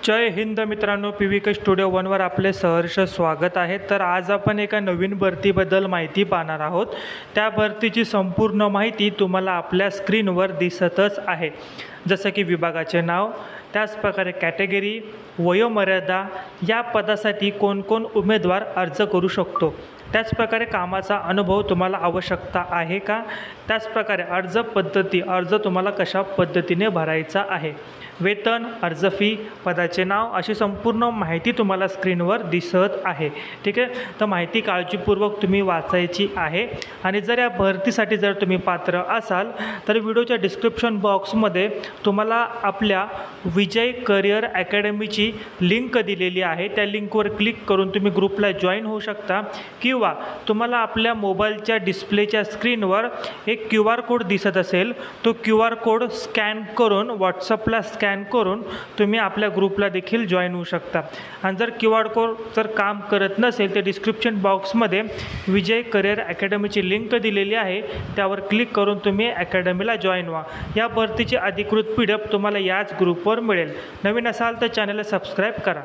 जय हिंद मित्रांनो, PVK studio 1वर आपले सहर्ष स्वागत आहे। तर आज आपण एका नवीन भरतीबद्दल माहिती पाहणार आहोत। त्या भरतीची संपूर्ण माहिती तुम्हाला आपल्या स्क्रीनवर दिसतच आहे, जसं की विभागाचे नाव, त्याच प्रकारे कॅटेगरी, वयोमर्यादा, या पदासाठी कोण उमेदवार अर्ज करू शकतो, त्याच प्रकारे कामाचा अनुभव तुम्हाला आवश्यकता आहे का, त्याच प्रकारे अर्ज पद्धती, अर्ज तुम्हाला कशा पद्धतीने भरायचा आहे, वेतन, अर्ज फी, पदाचे नाव, अशी संपूर्ण माहिती तुम्हाला स्क्रीनवर दिसत आहे। ठीक आहे, तर माहिती काळजीपूर्वक तुम्ही वाचायची आहे। आणि जर या भरतीसाठी जर तुम्ही पात्र असाल तर व्हिडिओच्या डिस्क्रिप्शन बॉक्समध्ये तुम्हाला आपल्या विजय करिअर अकॅडमीची लिंक दिलेली आहे। त्या लिंकवर क्लिक करून तुम्ही ग्रुपला जॉईन होऊ शकता, किंवा तुम्हाला आपल्या मोबाईलच्या डिस्प्लेच्या स्क्रीनवर एक QR कोड दिसत असेल, तो QR कोड स्कॅन करून व्हॉट्सअपला स्कॅन करून तुम्ही आपल्या ग्रुपला देखील जॉईन होऊ शकता। आणि जर QR कोड जर काम करत नसेल तर डिस्क्रिप्शन बॉक्समध्ये विजय करिअर अकॅडमीची लिंक दिलेली आहे, त्यावर क्लिक करून तुम्ही अकॅडमीला जॉईन व्हा। या भरतीची अधिकृत PDF तुम्हाला याच ग्रुपवर मिळेल। नवीन असाल तर चॅनलला सबस्क्राईब करा।